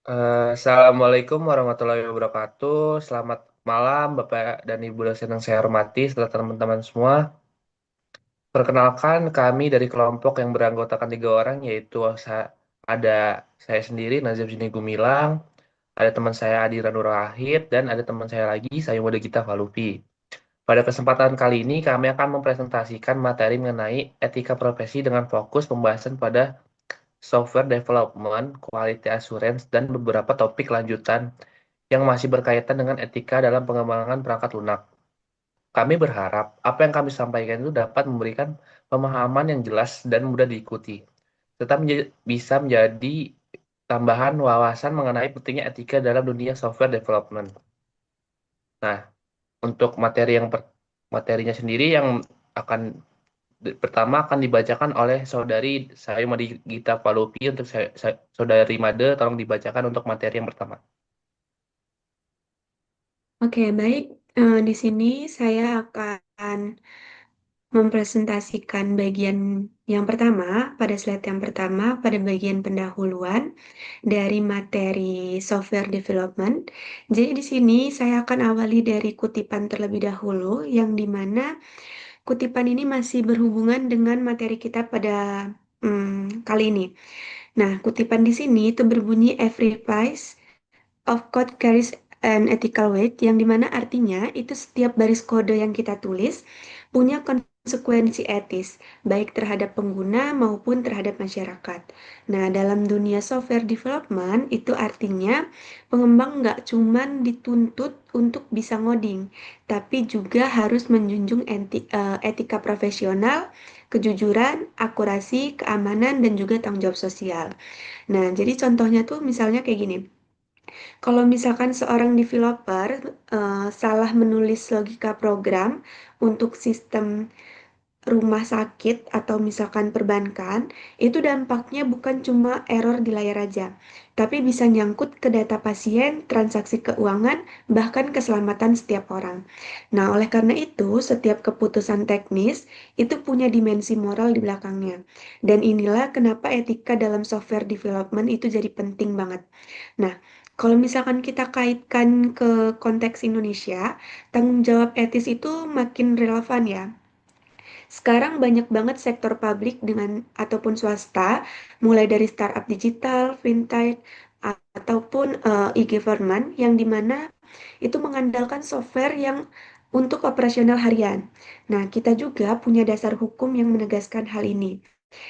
Assalamualaikum warahmatullahi wabarakatuh. Selamat malam, Bapak dan Ibu dosen yang saya hormati, serta teman-teman semua. Perkenalkan, kami dari kelompok yang beranggotakan 3 orang, yaitu ada saya sendiri, Nazif Zini Gumilang, ada teman saya Adira Nur Wahid, dan ada teman saya lagi, Sayuwada Gita Falupi. Pada kesempatan kali ini, kami akan mempresentasikan materi mengenai etika profesi dengan fokus pembahasan pada software development, quality assurance, dan beberapa topik lanjutan yang masih berkaitan dengan etika dalam pengembangan perangkat lunak. Kami berharap apa yang kami sampaikan itu dapat memberikan pemahaman yang jelas dan mudah diikuti, serta bisa menjadi tambahan wawasan mengenai pentingnya etika dalam dunia software development. Nah, untuk materinya sendiri yang akan pertama akan dibacakan oleh Saudari Sayumadi Gita Palupi. Untuk Saudari Made, tolong dibacakan untuk materi yang pertama. Oke, baik. Di sini saya akan mempresentasikan bagian yang pertama, pada slide yang pertama, pada bagian pendahuluan dari materi software development. Jadi di sini saya akan awali dari kutipan terlebih dahulu, yang dimana kutipan ini masih berhubungan dengan materi kita pada kali ini. Nah, kutipan di sini itu berbunyi every piece of code carries an ethical weight, yang dimana artinya itu setiap baris kode yang kita tulis punya konsekuensi etis, baik terhadap pengguna maupun terhadap masyarakat. Nah, dalam dunia software development itu artinya pengembang nggak cuman dituntut untuk bisa ngoding, tapi juga harus menjunjung etika profesional, kejujuran, akurasi, keamanan, dan juga tanggung jawab sosial. Nah, jadi contohnya tuh misalnya kayak gini. Kalau misalkan seorang developer salah menulis logika program untuk sistem rumah sakit atau misalkan perbankan, itu dampaknya bukan cuma error di layar aja, tapi bisa nyangkut ke data pasien, transaksi keuangan, bahkan keselamatan setiap orang. Nah, oleh karena itu, setiap keputusan teknis itu punya dimensi moral di belakangnya. Dan inilah kenapa etika dalam software development itu jadi penting banget. Nah, kalau misalkan kita kaitkan ke konteks Indonesia, tanggung jawab etis itu makin relevan ya. Sekarang banyak banget sektor publik dengan ataupun swasta, mulai dari startup digital, fintech, ataupun e-government, yang dimana itu mengandalkan software yang untuk operasional harian. Nah, kita juga punya dasar hukum yang menegaskan hal ini,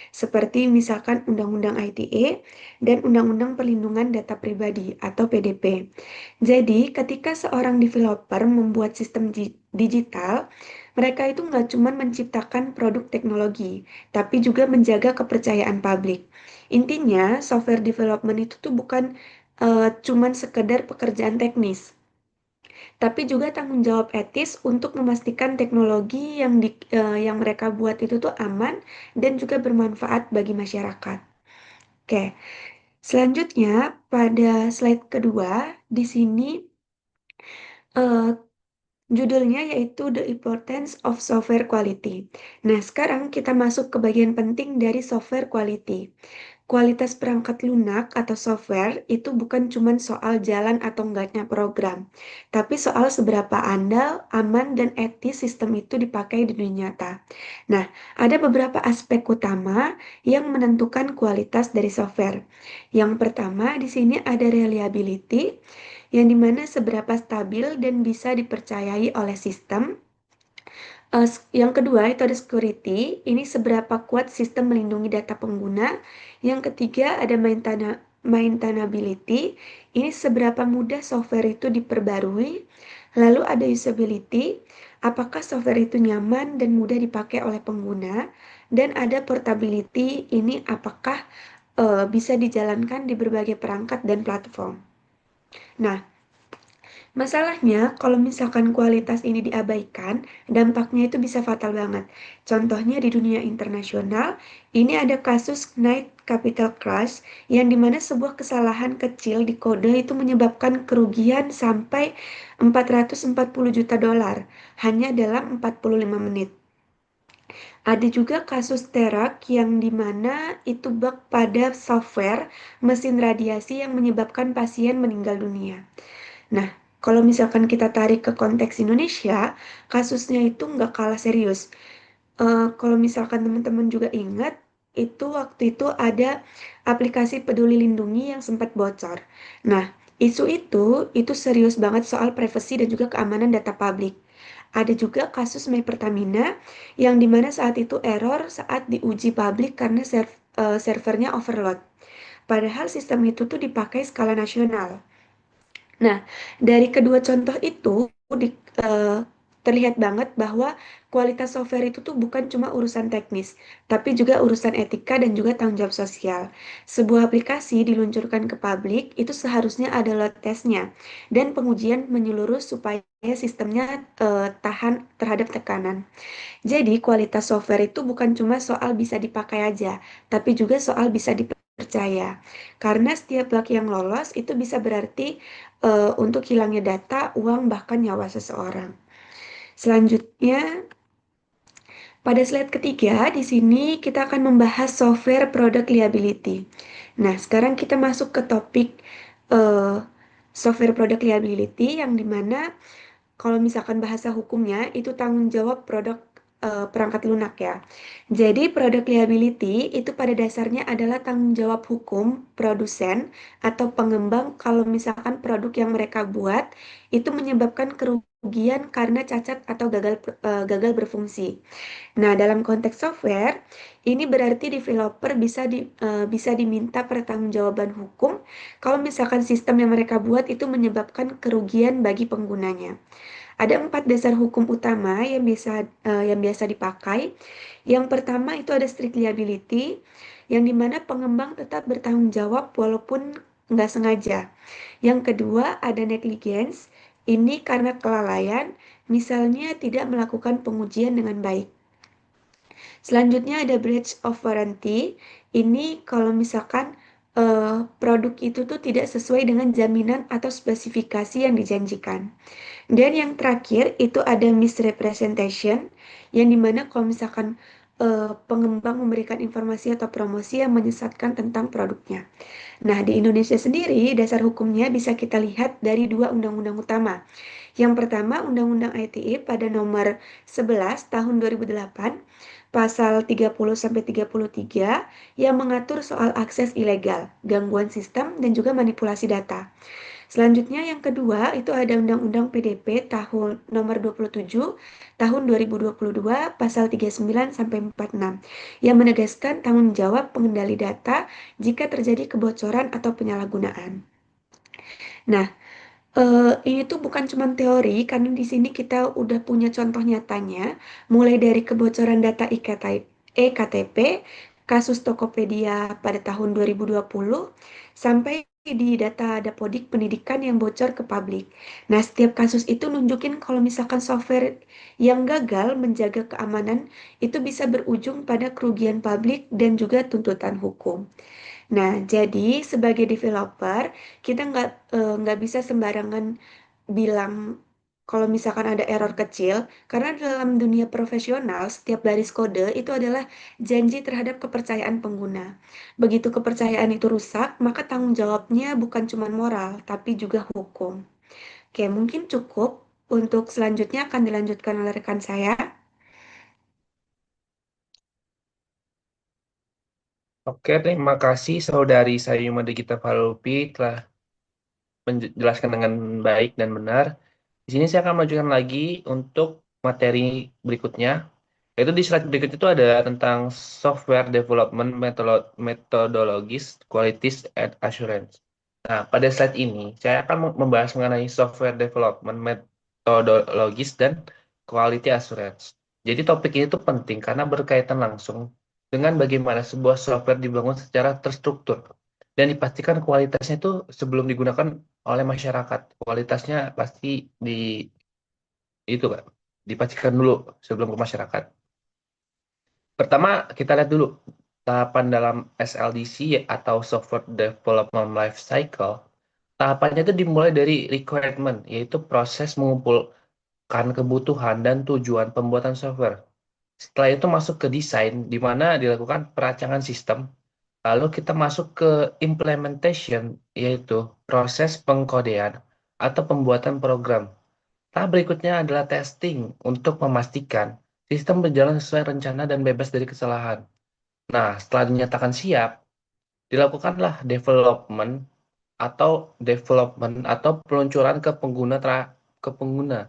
seperti misalkan Undang-Undang ITE dan Undang-Undang Perlindungan Data Pribadi atau PDP. Jadi, ketika seorang developer membuat sistem digital, mereka itu nggak cuma menciptakan produk teknologi, tapi juga menjaga kepercayaan publik. Intinya, software development itu tuh bukan cuman sekedar pekerjaan teknis, tapi juga tanggung jawab etis untuk memastikan teknologi yang mereka buat itu tuh aman dan juga bermanfaat bagi masyarakat. Oke, selanjutnya pada slide kedua di sini eh, judulnya yaitu The Importance of Software Quality. Nah, sekarang kita masuk ke bagian penting dari software quality. Kualitas perangkat lunak atau software itu bukan cuma soal jalan atau enggaknya program, tapi soal seberapa andal, aman, dan etis sistem itu dipakai di dunia nyata. Nah, ada beberapa aspek utama yang menentukan kualitas dari software. Yang pertama, di sini ada reliability, yang dimana seberapa stabil dan bisa dipercayai oleh sistem. Yang kedua itu ada security, ini seberapa kuat sistem melindungi data pengguna. Yang ketiga ada maintainability, ini seberapa mudah software itu diperbarui. Lalu ada usability, apakah software itu nyaman dan mudah dipakai oleh pengguna. Dan ada portability, ini apakah bisa dijalankan di berbagai perangkat dan platform. Nah, masalahnya, kalau misalkan kualitas ini diabaikan, dampaknya itu bisa fatal banget. Contohnya di dunia internasional, ini ada kasus Knight Capital Crash, yang dimana sebuah kesalahan kecil di kode itu menyebabkan kerugian sampai 440 juta dolar hanya dalam 45 menit. Ada juga kasus Terak yang dimana itu bug pada software mesin radiasi yang menyebabkan pasien meninggal dunia. Nah, kalau misalkan kita tarik ke konteks Indonesia, kasusnya itu nggak kalah serius. Kalau misalkan teman-teman juga ingat, itu waktu itu ada aplikasi Peduli Lindungi yang sempat bocor. Nah, isu itu serius banget soal privasi dan juga keamanan data publik. Ada juga kasus My Pertamina yang dimana saat itu error saat diuji publik karena servernya overload. Padahal sistem itu tuh dipakai skala nasional. Nah, dari kedua contoh itu di- eh, terlihat banget bahwa kualitas software itu tuh bukan cuma urusan teknis, tapi juga urusan etika dan juga tanggung jawab sosial. Sebuah aplikasi diluncurkan ke publik itu seharusnya ada load testnya dan pengujian menyeluruh supaya sistemnya tahan terhadap tekanan. Jadi, kualitas software itu bukan cuma soal bisa dipakai aja, tapi juga soal bisa dipercaya. Karena setiap bug yang lolos itu bisa berarti untuk hilangnya data, uang, bahkan nyawa seseorang. Selanjutnya, pada slide ketiga, di sini kita akan membahas software product liability. Nah, sekarang kita masuk ke topik eh, software product liability yang dimana kalau misalkan bahasa hukumnya itu tanggung jawab produk perangkat lunak ya. Jadi produk liability itu pada dasarnya adalah tanggung jawab hukum produsen atau pengembang kalau misalkan produk yang mereka buat itu menyebabkan kerugian karena cacat atau gagal berfungsi. Nah, dalam konteks software, ini berarti developer bisa diminta pertanggungjawaban hukum kalau misalkan sistem yang mereka buat itu menyebabkan kerugian bagi penggunanya. Ada 4 dasar hukum utama yang biasa dipakai. Yang pertama itu ada strict liability, yang dimana pengembang tetap bertanggung jawab walaupun nggak sengaja. Yang kedua ada negligence, ini karena kelalaian, misalnya tidak melakukan pengujian dengan baik. Selanjutnya ada breach of warranty. Ini kalau misalkan produk itu tuh tidak sesuai dengan jaminan atau spesifikasi yang dijanjikan. Dan yang terakhir itu ada misrepresentation, yang dimana kalau misalkan pengembang memberikan informasi atau promosi yang menyesatkan tentang produknya. Nah, di Indonesia sendiri, dasar hukumnya bisa kita lihat dari dua undang-undang utama. Yang pertama, Undang-Undang ITE pada nomor 11 tahun 2008, pasal 30-33 yang mengatur soal akses ilegal, gangguan sistem, dan juga manipulasi data. Selanjutnya yang kedua itu ada Undang-Undang PDP tahun nomor 27 tahun 2022 pasal 39 sampai 46 yang menegaskan tanggung jawab pengendali data jika terjadi kebocoran atau penyalahgunaan. Nah, ini tuh bukan cuma teori, karena di sini kita udah punya contoh nyatanya, mulai dari kebocoran data EKTP, kasus Tokopedia pada tahun 2020, sampai di data Dapodik pendidikan yang bocor ke publik. Nah, setiap kasus itu nunjukin kalau misalkan software yang gagal menjaga keamanan itu bisa berujung pada kerugian publik dan juga tuntutan hukum. Nah, jadi sebagai developer kita nggak bisa sembarangan bilang kalau misalkan ada error kecil, karena dalam dunia profesional setiap baris kode itu adalah janji terhadap kepercayaan pengguna. Begitu kepercayaan itu rusak, maka tanggung jawabnya bukan cuma moral, tapi juga hukum. Oke, mungkin cukup. Untuk selanjutnya akan dilanjutkan oleh rekan saya. Oke, terima kasih Saudari Sayuma Digita Falupi telah menjelaskan dengan baik dan benar. Di sini saya akan melanjutkan lagi untuk materi berikutnya. Yaitu di slide berikut itu ada tentang software development methodologies, qualities, and assurance. Nah, pada slide ini saya akan membahas mengenai software development methodologies dan quality assurance. Jadi topik ini tuh penting karena berkaitan langsung dengan bagaimana sebuah software dibangun secara terstruktur dan dipastikan kualitasnya itu sebelum digunakan oleh masyarakat. Kualitasnya pasti di itu Kak, dipastikan dulu sebelum ke masyarakat. Pertama, kita lihat dulu tahapan dalam SLDC atau Software Development Life Cycle. Tahapannya itu dimulai dari requirement, yaitu proses mengumpulkan kebutuhan dan tujuan pembuatan software. Setelah itu masuk ke desain, di mana dilakukan perancangan sistem. Lalu kita masuk ke implementation, yaitu proses pengkodean atau pembuatan program. Tahap berikutnya adalah testing untuk memastikan sistem berjalan sesuai rencana dan bebas dari kesalahan. Nah, setelah dinyatakan siap, dilakukanlah development atau peluncuran ke pengguna.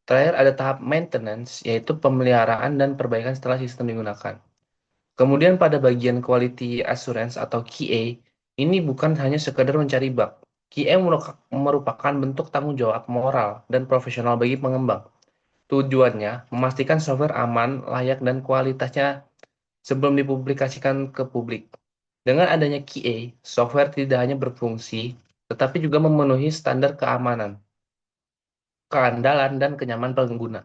Terakhir ada tahap maintenance, yaitu pemeliharaan dan perbaikan setelah sistem digunakan. Kemudian pada bagian quality assurance atau QA, ini bukan hanya sekedar mencari bug. QA merupakan bentuk tanggung jawab moral dan profesional bagi pengembang. Tujuannya memastikan software aman, layak, dan kualitasnya sebelum dipublikasikan ke publik. Dengan adanya QA, software tidak hanya berfungsi, tetapi juga memenuhi standar keamanan, keandalan, dan kenyamanan pengguna.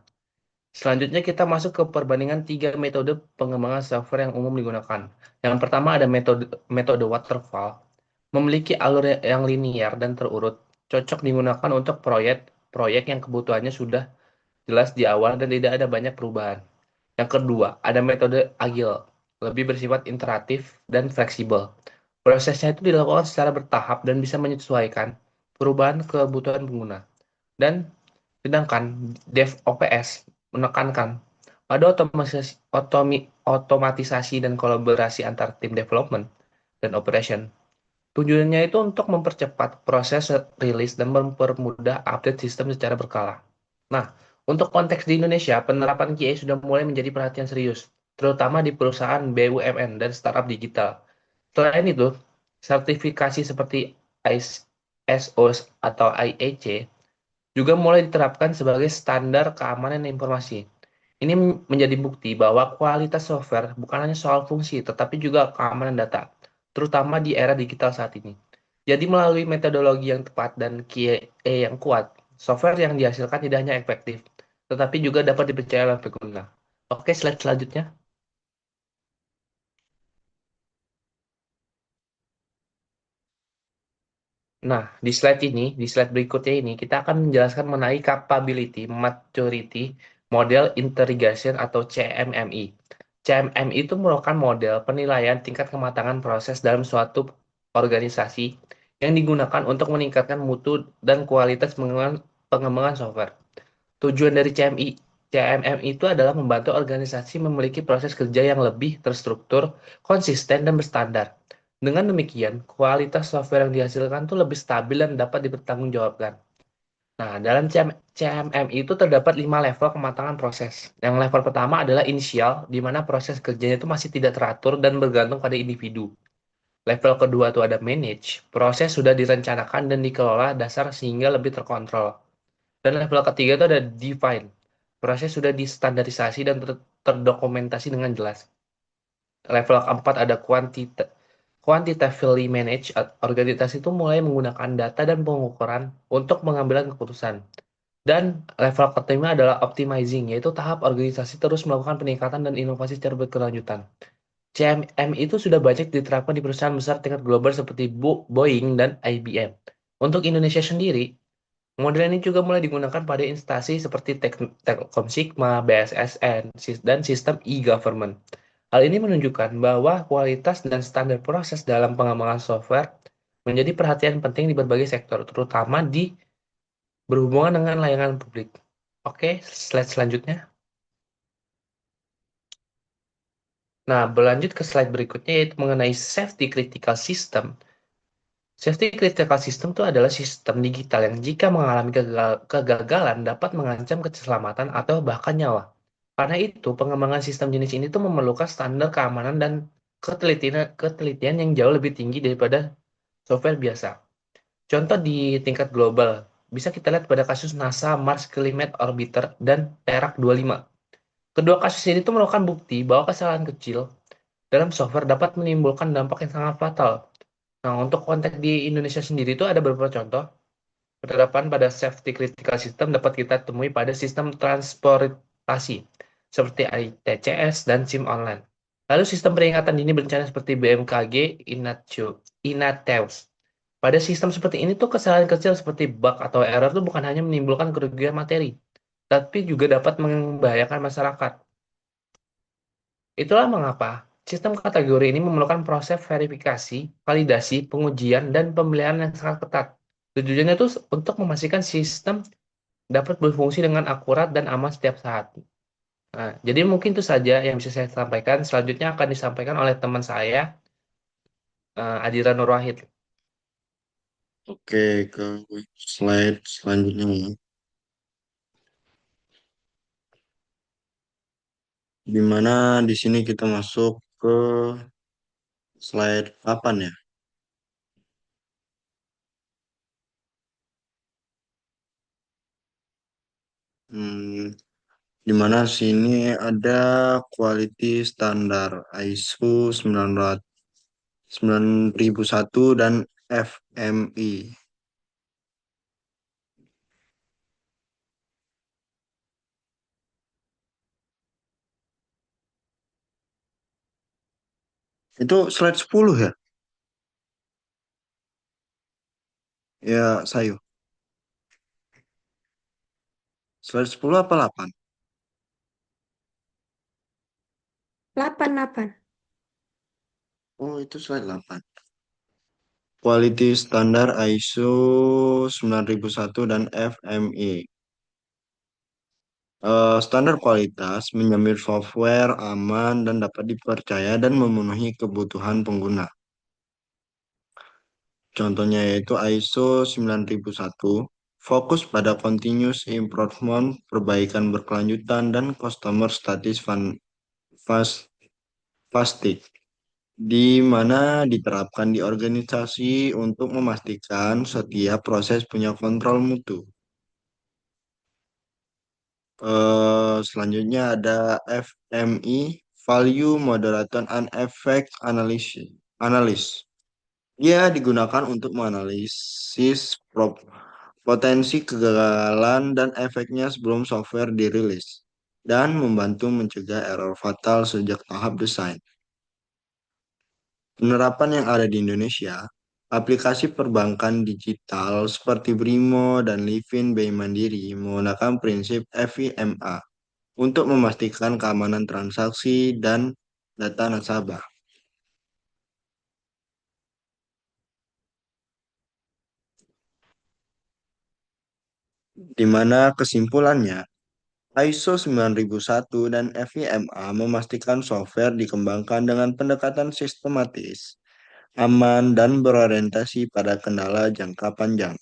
Selanjutnya kita masuk ke perbandingan tiga metode pengembangan software yang umum digunakan. Yang pertama ada metode waterfall, memiliki alur yang linear dan terurut, cocok digunakan untuk proyek yang kebutuhannya sudah jelas di awal dan tidak ada banyak perubahan. Yang kedua, ada metode agile, lebih bersifat interaktif dan fleksibel. Prosesnya itu dilakukan secara bertahap dan bisa menyesuaikan perubahan kebutuhan pengguna. Dan sedangkan DevOps menekankan pada otomatisasi dan kolaborasi antar tim development dan operation. Tujuannya itu untuk mempercepat proses rilis dan mempermudah update sistem secara berkala. Nah, untuk konteks di Indonesia, penerapan QA sudah mulai menjadi perhatian serius, terutama di perusahaan BUMN dan startup digital. Selain itu, sertifikasi seperti ISO atau IEC juga mulai diterapkan sebagai standar keamanan informasi. Ini menjadi bukti bahwa kualitas software bukan hanya soal fungsi, tetapi juga keamanan data, terutama di era digital saat ini. Jadi melalui metodologi yang tepat dan QA yang kuat, software yang dihasilkan tidak hanya efektif, tetapi juga dapat dipercaya oleh pengguna. Oke, slide selanjutnya. Nah, di slide berikutnya ini, kita akan menjelaskan mengenai capability maturity model interrogation atau CMMI. CMMI itu merupakan model penilaian tingkat kematangan proses dalam suatu organisasi yang digunakan untuk meningkatkan mutu dan kualitas pengembangan software. Tujuan dari CMMI itu adalah membantu organisasi memiliki proses kerja yang lebih terstruktur, konsisten, dan berstandar. Dengan demikian, kualitas software yang dihasilkan tuh lebih stabil dan dapat dipertanggungjawabkan. Nah, dalam CMMI itu terdapat 5 level kematangan proses. Yang level pertama adalah inisial, di mana proses kerjanya itu masih tidak teratur dan bergantung pada individu. Level kedua itu ada manage, proses sudah direncanakan dan dikelola dasar sehingga lebih terkontrol. Dan level ketiga itu ada define. Proses sudah distandarisasi dan terdokumentasi dengan jelas. Level keempat ada quantitatively managed. Organisasi itu mulai menggunakan data dan pengukuran untuk mengambil keputusan. Dan level kelima adalah optimizing, yaitu tahap organisasi terus melakukan peningkatan dan inovasi secara berkelanjutan. CMM itu sudah banyak diterapkan di perusahaan besar tingkat global seperti Boeing dan IBM. Untuk Indonesia sendiri, model ini juga mulai digunakan pada instansi seperti Telkom Sigma, BSSN, dan sistem e-government. Hal ini menunjukkan bahwa kualitas dan standar proses dalam pengembangan software menjadi perhatian penting di berbagai sektor, terutama di berhubungan dengan layanan publik. Oke, slide selanjutnya. Nah, berlanjut ke slide berikutnya yaitu mengenai safety critical system. Safety critical system itu adalah sistem digital yang jika mengalami kegagalan dapat mengancam keselamatan atau bahkan nyawa. Karena itu, pengembangan sistem jenis ini tuh memerlukan standar keamanan dan ketelitian yang jauh lebih tinggi daripada software biasa. Contoh di tingkat global, bisa kita lihat pada kasus NASA Mars Climate Orbiter dan Terak 25. Kedua kasus ini tuh merupakan bukti bahwa kesalahan kecil dalam software dapat menimbulkan dampak yang sangat fatal. Nah, untuk konteks di Indonesia sendiri itu ada beberapa contoh. Penerapan pada safety critical system dapat kita temui pada sistem transportasi seperti ITCS dan SIM online. Lalu sistem peringatan dini bencana seperti BMKG, Inateus. Pada sistem seperti ini tuh kesalahan kecil seperti bug atau error tuh bukan hanya menimbulkan kerugian materi, tapi juga dapat membahayakan masyarakat. Itulah mengapa sistem kategori ini memerlukan proses verifikasi, validasi, pengujian, dan pemeliharaan yang sangat ketat. Tujuannya itu untuk memastikan sistem dapat berfungsi dengan akurat dan aman setiap saat. Nah, jadi mungkin itu saja yang bisa saya sampaikan. Selanjutnya akan disampaikan oleh teman saya, Adira Nur Wahid. Oke, ke slide selanjutnya ya. Di mana di sini kita masuk ke slide papan ya. Hmm, di mana sini ada quality standar ISO 9001 dan FMI. Itu slide 10 ya? Ya, Sayu. Slide 10 apa 8? 8, 8. Oh, itu slide 8. Quality standar ISO 9001 dan FMI. Standar kualitas menjamin software aman dan dapat dipercaya dan memenuhi kebutuhan pengguna. Contohnya yaitu ISO 9001, fokus pada continuous improvement, perbaikan berkelanjutan, dan customer satisfied, di mana diterapkan di organisasi untuk memastikan setiap proses punya kontrol mutu. Selanjutnya ada FMI, Value Moderator and Effect Analysis. Dia digunakan untuk menganalisis potensi kegagalan dan efeknya sebelum software dirilis dan membantu mencegah error fatal sejak tahap desain. Penerapan yang ada di Indonesia, aplikasi perbankan digital seperti Brimo dan Livin Bank Mandiri menggunakan prinsip FIMA untuk memastikan keamanan transaksi dan data nasabah. Di mana kesimpulannya, ISO 9001 dan FIMA memastikan software dikembangkan dengan pendekatan sistematis, aman, dan berorientasi pada kendala jangka panjang.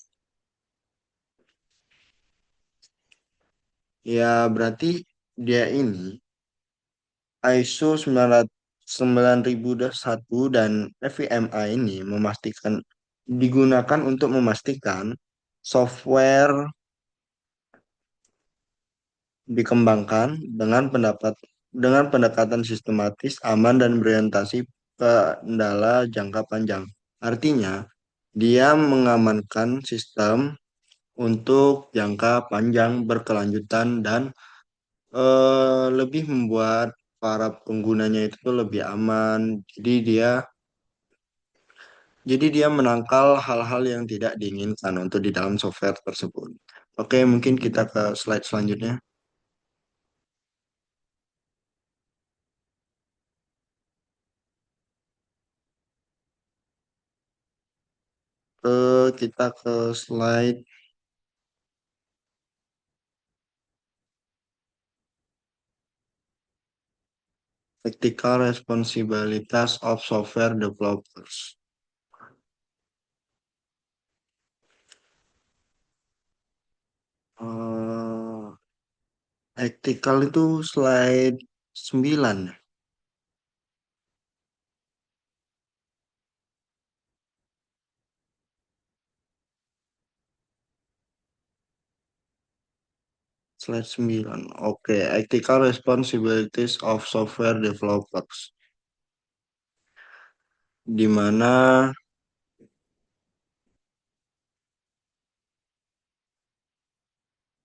Ya, berarti dia ini ISO 9001 dan FIMA ini digunakan untuk memastikan software dikembangkan dengan pendekatan sistematis, aman dan berorientasi kendala jangka panjang. Artinya, dia mengamankan sistem untuk jangka panjang berkelanjutan dan lebih membuat para penggunanya itu tuh lebih aman. Jadi dia menangkal hal-hal yang tidak diinginkan untuk di dalam software tersebut. Oke, mungkin kita ke slide selanjutnya. Kita ke slide ethical responsibilities of software developers. Eh, Ethical itu slide 9. Slide 9. Oke, ethical responsibilities of software developers. Di mana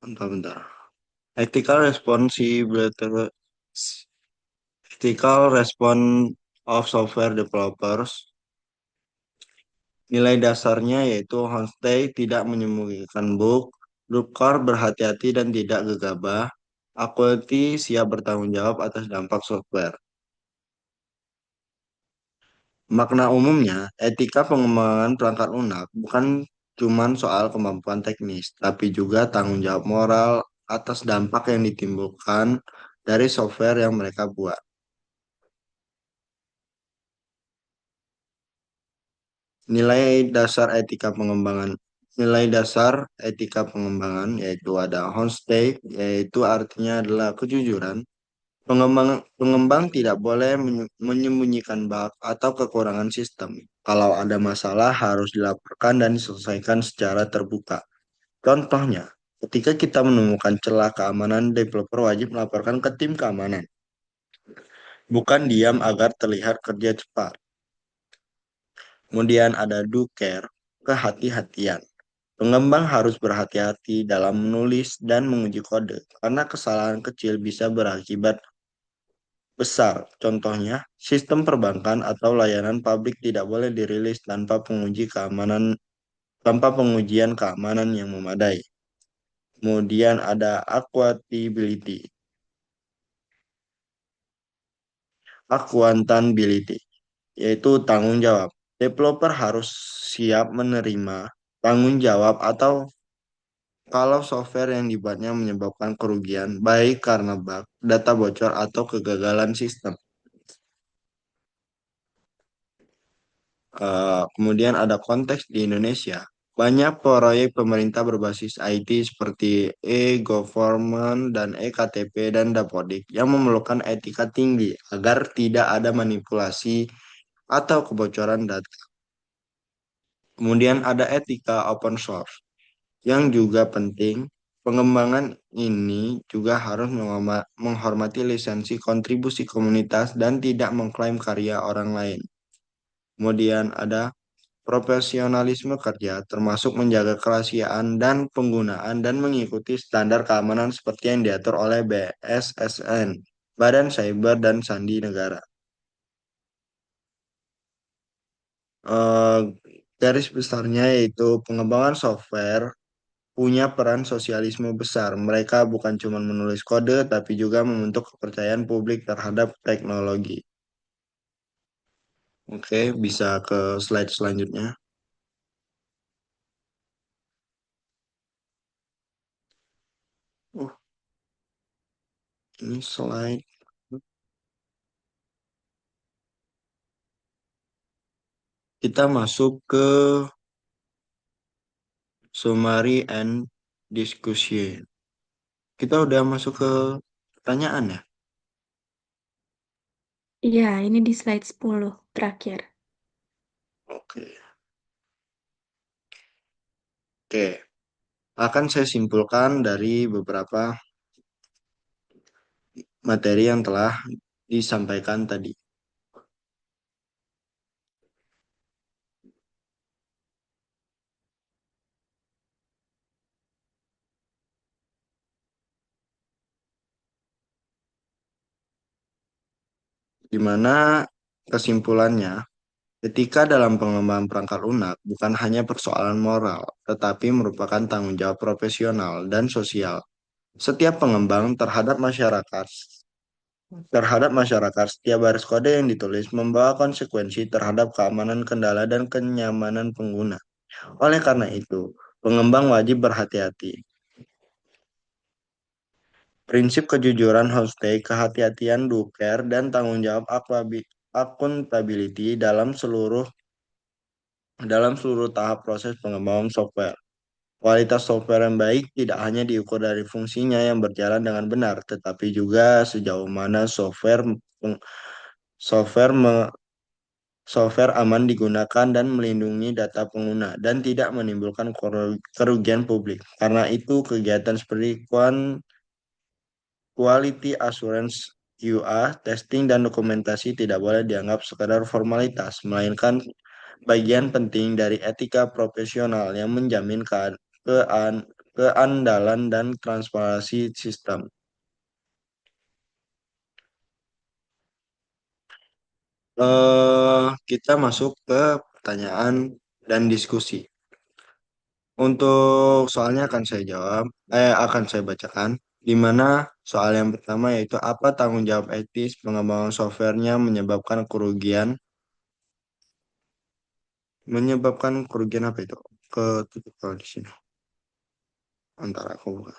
bentar. Ethical response of software developers. Nilai dasarnya yaitu Hornstein tidak menyembunyikan bug, Drupal berhati-hati dan tidak gegabah, Equality siap bertanggung jawab atas dampak software. Makna umumnya, etika pengembangan perangkat lunak bukan cuma soal kemampuan teknis, tapi juga tanggung jawab moral atas dampak yang ditimbulkan dari software yang mereka buat. Nilai dasar etika pengembangan. Nilai dasar etika pengembangan yaitu ada honesty, yaitu artinya adalah kejujuran. Pengembang tidak boleh menyembunyikan bug atau kekurangan sistem. Kalau ada masalah harus dilaporkan dan diselesaikan secara terbuka. Contohnya, ketika kita menemukan celah keamanan, developer wajib melaporkan ke tim keamanan, bukan diam agar terlihat kerja cepat. Kemudian ada do care, kehati-hatian. Pengembang harus berhati-hati dalam menulis dan menguji kode, karena kesalahan kecil bisa berakibat besar. Contohnya, sistem perbankan atau layanan publik tidak boleh dirilis tanpa pengujian keamanan yang memadai. Kemudian ada accountability, yaitu tanggung jawab. Developer harus siap menerima tanggung jawab atau kalau software yang dibuatnya menyebabkan kerugian, baik karena bug, data bocor, atau kegagalan sistem. Kemudian ada konteks di Indonesia. Banyak proyek pemerintah berbasis IT seperti e-government dan e-KTP dan Dapodik yang memerlukan etika tinggi agar tidak ada manipulasi atau kebocoran data. Kemudian ada etika open source yang juga penting. Pengembangan ini juga harus menghormati lisensi kontribusi komunitas dan tidak mengklaim karya orang lain. Kemudian ada profesionalisme kerja, termasuk menjaga kerahasiaan dan penggunaan dan mengikuti standar keamanan seperti yang diatur oleh BSSN, Badan Cyber dan Sandi Negara. Eh, Garis besarnya yaitu pengembangan software punya peran sosialisme besar. Mereka bukan cuma menulis kode, tapi juga membentuk kepercayaan publik terhadap teknologi. Oke, bisa ke slide selanjutnya. Oh, ini slide. Kita masuk ke summary and discussion. Kita udah masuk ke pertanyaan ya? Iya, ini di slide 10 terakhir. Oke. Oke. Akan saya simpulkan dari beberapa materi yang telah disampaikan tadi. Di mana kesimpulannya, etika dalam pengembangan perangkat lunak bukan hanya persoalan moral, tetapi merupakan tanggung jawab profesional dan sosial. Setiap pengembang terhadap masyarakat, setiap baris kode yang ditulis membawa konsekuensi terhadap keamanan kendala dan kenyamanan pengguna. Oleh karena itu, pengembang wajib berhati-hati. Prinsip kejujuran Houston, kehati-hatian Duker, dan tanggung jawab accountability dalam seluruh tahap proses pengembangan software. Kualitas software yang baik tidak hanya diukur dari fungsinya yang berjalan dengan benar, tetapi juga sejauh mana software software aman digunakan dan melindungi data pengguna dan tidak menimbulkan kerugian publik. Karena itu, kegiatan seperti quality assurance QA, testing dan dokumentasi tidak boleh dianggap sekadar formalitas, melainkan bagian penting dari etika profesional yang menjamin keandalan dan transparansi sistem. Kita masuk ke pertanyaan dan diskusi. Untuk soalnya akan saya bacakan, di mana soal yang pertama yaitu apa tanggung jawab etis pengembangan softwarenya menyebabkan kerugian. Menyebabkan kerugian apa itu? Ke titik kalau di sini. Antara aku buka.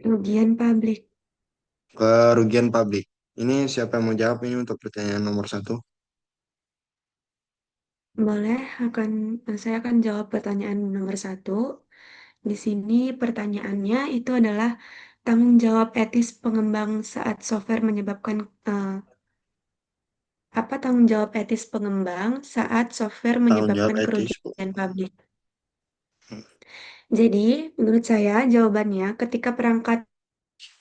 Kerugian publik. Kerugian publik. Ini siapa yang mau jawab ini untuk pertanyaan nomor satu? Boleh, saya akan jawab pertanyaan nomor satu. Di sini pertanyaannya itu adalah tanggung jawab etis pengembang saat software menyebabkan apa tanggung jawab etis pengembang saat software Tanggung jawab menyebabkan etis, Bu. kerugian publik. Jadi, menurut saya jawabannya ketika perangkat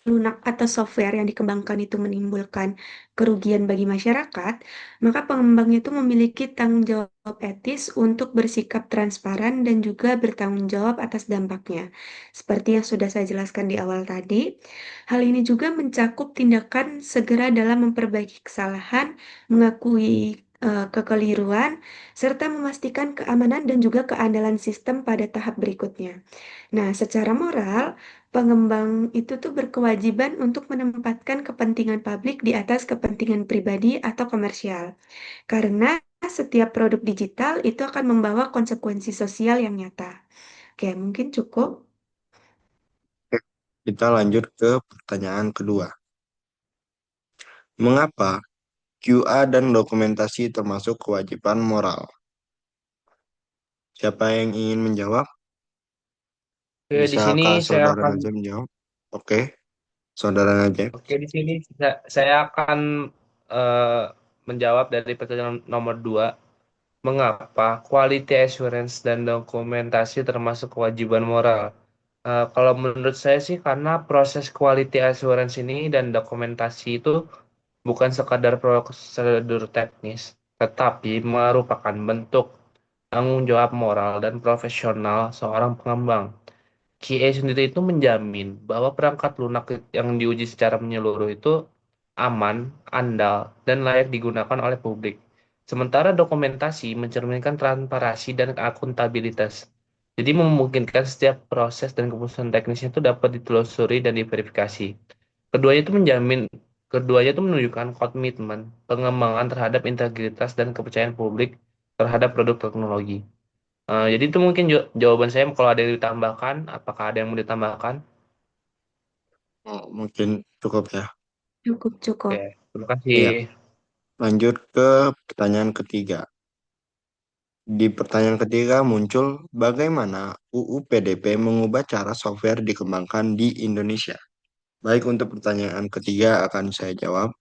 lunak atau software yang dikembangkan itu menimbulkan kerugian bagi masyarakat, maka pengembang itu memiliki tanggung jawab etis untuk bersikap transparan dan juga bertanggung jawab atas dampaknya. Seperti yang sudah saya jelaskan di awal tadi, hal ini juga mencakup tindakan segera dalam memperbaiki kesalahan, mengakui kekeliruan, serta memastikan keamanan dan juga keandalan sistem pada tahap berikutnya. Nah, secara moral, pengembang itu tuh berkewajiban untuk menempatkan kepentingan publik di atas kepentingan pribadi atau komersial. Karena setiap produk digital itu akan membawa konsekuensi sosial yang nyata. Oke, mungkin cukup. Kita lanjut ke pertanyaan kedua. Mengapa QA dan dokumentasi termasuk kewajiban moral? Siapa yang ingin menjawab? Oke, di sini Bisakah saya saudara akan Najib menjawab? Oke, saudara Najib. Oke, di sini saya akan eh, menjawab dari pertanyaan nomor 2. Mengapa quality assurance dan dokumentasi termasuk kewajiban moral? Kalau menurut saya sih karena proses quality assurance ini dan dokumentasi itu bukan sekadar prosedur teknis, tetapi merupakan bentuk tanggung jawab moral dan profesional seorang pengembang. QA sendiri itu menjamin bahwa perangkat lunak yang diuji secara menyeluruh itu aman, andal, dan layak digunakan oleh publik. Sementara dokumentasi mencerminkan transparansi dan akuntabilitas. Jadi memungkinkan setiap proses dan keputusan teknisnya itu dapat ditelusuri dan diverifikasi. Keduanya itu menjamin, keduanya itu menunjukkan komitmen pengembangan terhadap integritas dan kepercayaan publik terhadap produk teknologi. Jadi itu mungkin jawaban saya. Kalau ada yang ditambahkan, apakah ada yang mau ditambahkan? Oh, mungkin cukup ya. Cukup, Oke, cukup. terima kasih. Iya, lanjut ke pertanyaan ketiga. Di pertanyaan ketiga muncul bagaimana UU PDP mengubah cara software dikembangkan di Indonesia. Baik, untuk pertanyaan ketiga akan saya jawab,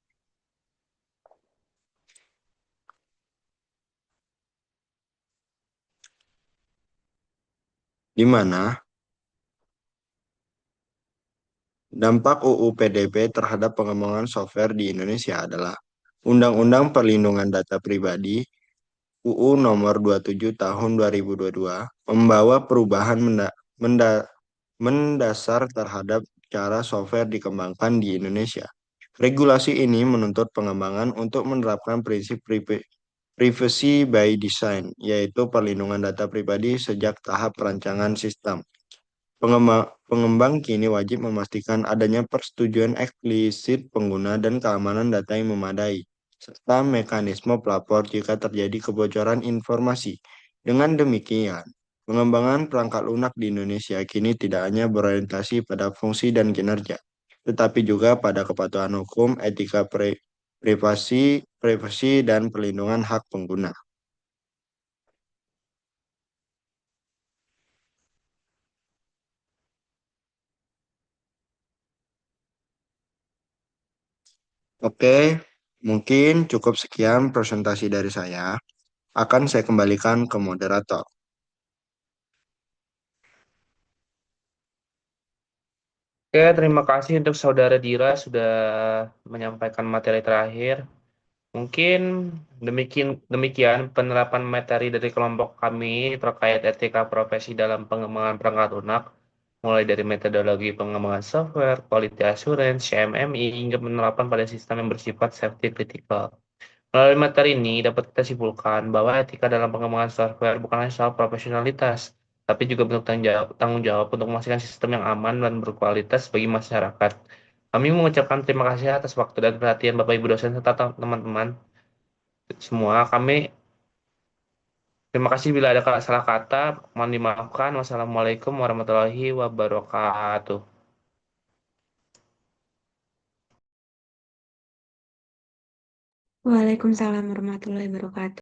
di mana dampak UU PDP terhadap pengembangan software di Indonesia adalah Undang-Undang Perlindungan Data Pribadi UU Nomor 27 Tahun 2022 membawa perubahan mendasar terhadap cara software dikembangkan di Indonesia. Regulasi ini menuntut pengembangan untuk menerapkan prinsip privacy by design, yaitu perlindungan data pribadi sejak tahap perancangan sistem. Pengembang kini wajib memastikan adanya persetujuan eksplisit pengguna dan keamanan data yang memadai, serta mekanisme pelapor jika terjadi kebocoran informasi. Dengan demikian, pengembangan perangkat lunak di Indonesia kini tidak hanya berorientasi pada fungsi dan kinerja, tetapi juga pada kepatuhan hukum, etika privasi, dan perlindungan hak pengguna. Oke, mungkin cukup sekian presentasi dari saya. Akan saya kembalikan ke moderator. Oke, terima kasih untuk Saudara Dira sudah menyampaikan materi terakhir. Mungkin demikian penerapan materi dari kelompok kami terkait etika profesi dalam pengembangan perangkat lunak, mulai dari metodologi pengembangan software, quality assurance, CMMI, hingga penerapan pada sistem yang bersifat safety critical. Melalui materi ini dapat kita simpulkan bahwa etika dalam pengembangan software bukan hanya soal profesionalitas, tapi juga bentuk tanggung jawab untuk memastikan sistem yang aman dan berkualitas bagi masyarakat. Kami mengucapkan terima kasih atas waktu dan perhatian Bapak Ibu dosen serta teman-teman semua. Kami terima kasih bila ada salah kata, mohon dimaafkan. Wassalamualaikum warahmatullahi wabarakatuh. Waalaikumsalam warahmatullahi wabarakatuh.